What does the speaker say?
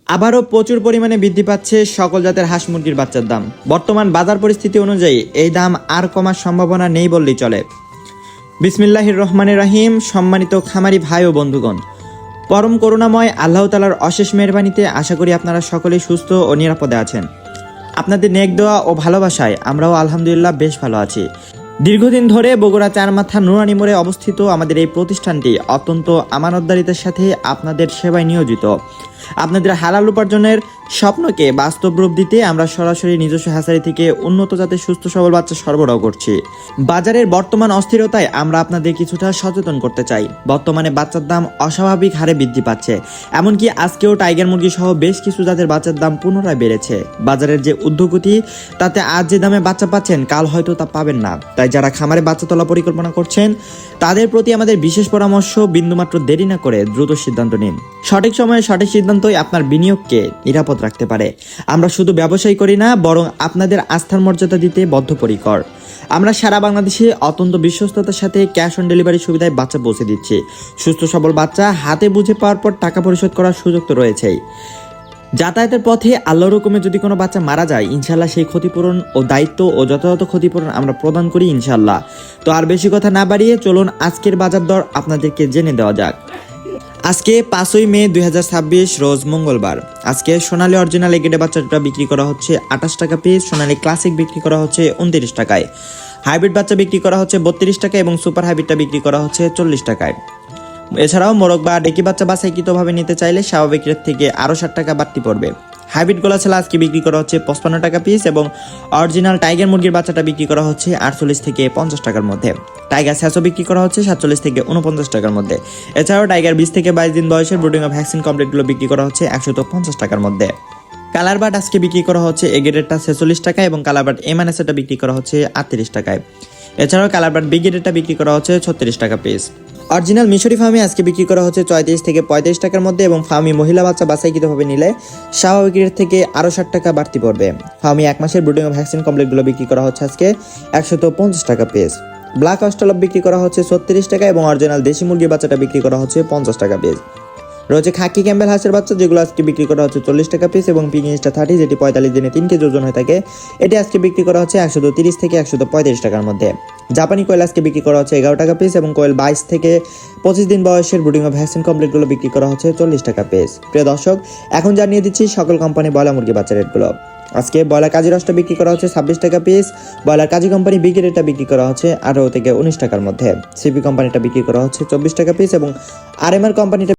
আবারও প্রচুর পরিমাণে বৃদ্ধি পাচ্ছে সকল জাতের হাঁস মুরগির বাচ্চার দাম। বর্তমান বাজার পরিস্থিতি অনুযায়ী এই দাম আর কমার সম্ভাবনা নেই বললেই চলে। বিসমিল্লাহির রহমানির রহিম। সম্মানিত খামারি ভাই ও বন্ধুগণ, পরম করুণাময় আল্লাহ তাআলার অশেষ মেহেরবানিতে আশা করি আপনারা সকলেই সুস্থ ও নিরাপদে আছেন। আপনাদের নেক দোয়া ও ভালোবাসায় আমরাও আলহামদুলিল্লাহ বেশ ভালো আছি। দীর্ঘদিন ধরে বগুড়া চারমাথা নুরানি মোড়ে অবস্থিত আমাদের এই প্রতিষ্ঠানটি অত্যন্ত আমানতদারিতার সাথে আপনাদের সেবায় নিয়োজিত। আপনাদের হালাল উপার্জনের স্বপ্নকে বাস্তব রূপ দিতে আমরা সরাসরি নিজস্ব হ্যাচারি থেকে উন্নত জাতের সুস্থ সবল বাচ্চা সরবরাহ করছি। বাজারের বর্তমান অস্থিরতায় আমরা আপনাদের কিছুটা সচেতন করতে চাই। বর্তমানে বাচ্চার দাম অস্বাভাবিক হারে বৃদ্ধি পাচ্ছে, এমনকি আজকেও টাইগার মুরগি সহ বেশ কিছু জাতের বাচ্চার দাম পুনরায় বেড়েছে। বাজারের যে ঊর্ধ্বগতি, তাতে আজ যে দামে বাচ্চা পাচ্ছেন কাল হয়তো তা পাবেন না। তাই যারা খামারে বাচ্চা তোলা পরিকল্পনা করছেন তাদের প্রতি আমাদের বিশেষ পরামর্শ, বিন্দুমাত্র দেরি না করে দ্রুত সিদ্ধান্ত নিন। সঠিক সময়ে সঠিক সিদ্ধান্তই আপনার বিনিয়োগকে নিরাপদ রাখতে পারে। আমরা শুধু ব্যবসায়ী করি না, বরং আপনাদের আস্থার মর্যাদা দিতে বদ্ধপরিকর। আমরা সারা বাংলাদেশে অত্যন্ত বিশ্বস্ততার সাথে ক্যাশ অন ডেলিভারি সুবিধায় বাচ্চা পৌঁছে দিচ্ছি। সুস্থ সবল বাচ্চা হাতে বুঝে পাওয়ার পর টাকা পরিশোধ করার সুযোগ তো রয়েছেই। যাতায়াতের পথে আল্লাহর হুকুমে যদি কোনো বাচ্চা মারা যায়, ইনশাল্লাহ সেই ক্ষতিপূরণ ও দায়িত্ব ও যথাযথ ক্ষতিপূরণ আমরা প্রদান করি ইনশাল্লাহ। তো আর বেশি কথা না বাড়িয়ে চলুন আজকের বাজার দর আপনাদেরকে জেনে দেওয়া যাক। আজকে 5ই মে 2026 রোজ মঙ্গলবার। আজকে সোনালী অরিজিনাল এগেডে বাচ্চাটা বিক্রি করা হচ্ছে 28 টাকা পিস, সোনালী ক্লাসিক বিক্রি করা হচ্ছে 29 টাকায়, হাইব্রিড বাচ্চা বিক্রি করা হচ্ছে 32 টাকা এবং সুপার হাইব্রিডটা বিক্রি করা হচ্ছে 40 টাকায়। এছাড়াও মোরগ বা ডেকি বাচ্চা বাছাইকৃতভাবে নিতে চাইলে স্বাভাবিক রেট থেকে আরও 60 টাকা বাড়তি পড়বে। হাইব্রিড গোলা ছেলা আজকে বিক্রি করা হচ্ছে 55 টাকা পিস এবং অরিজিনাল টাইগার মুরগির বাচ্চাটা বিক্রি করা হচ্ছে 48 থেকে 50 টাকার মধ্যে। টাইগার স্যাসো বিক্রি করা হচ্ছে 47 থেকে 49 টাকার মধ্যে। এছাড়াও টাইগার 20 থেকে 22 দিন বয়সের ব্রুডিং ও ভ্যাকসিন কমপ্লিটগুলো বিক্রি করা হচ্ছে 150 টাকার মধ্যে। কালার বাট আজকে বিক্রি করা হচ্ছে এগেডেরটা 46 টাকা এবং কালার বাট এমএনএসটা বিক্রি করা হচ্ছে 38 টাকায়। এছাড়াও কালার বাট বিগেডেরটা বিক্রি করা হচ্ছে 36 টাকা পিস। অরিজিনাল মিশরি ফার্মি আজকে বিক্রি করা হচ্ছে 34 থেকে 35 টাকার মধ্যে এবং ফার্মি মহিলা বাচ্চা বাছাইকৃতভাবে নিলে স্বাভাবিক রেট থেকে আরও 60 টাকা বাড়তি পড়বে। ফার্মি 1 মাসের ব্রুডিং ও ভ্যাকসিন কমপ্লিটগুলো বিক্রি করা হচ্ছে আজকে 150 টাকা পিস। ব্ল্যাক অস্ট্রেলপ বিক্রি করা হচ্ছে 36 টাকা এবং অরিজিনাল দেশি মুরগির বাচ্চাটা বিক্রি করা হচ্ছে 50 টাকা পিস। রয়েছে খাকি ক্যাম্বেল হাঁসের বাচ্চা, যেগুলো আজকে বিক্রি করা হচ্ছে 40 টাকা পিস এবং পিগিনিসটা 30, যেটি 45 দিনে 3 কেজি ওজন হয়ে থাকে, এটি আজকে বিক্রি করা হচ্ছে 130 থেকে 135 টাকার মধ্যে। জাপানি কোয়েল আজকে বিক্রি করা হচ্ছে 11 টাকা পিস এবং কোয়েল 22 থেকে 25 দিন বয়সের ব্রুডিং ও ভ্যাকসিন কমপ্লিটগুলো বিক্রি করা হচ্ছে 40 টাকা পিস। প্রিয় দর্শক, এখন জানিয়ে দিচ্ছি সকল কোম্পানি ব্রয়লার মুরগি বাচ্চা রেটগুলো। আজকে ব্রয়লার কাজী রসটা বিক্রি করা হচ্ছে 26 টাকা পিস, ব্রয়লার কাজী কোম্পানি বিগ রেটটা বিক্রি করা হচ্ছে 18 থেকে 19 টাকার মধ্যে, সিপি কোম্পানিটা বিক্রি করা হচ্ছে 24 টাকা পিস এবং আরএমআর কোম্পানিটা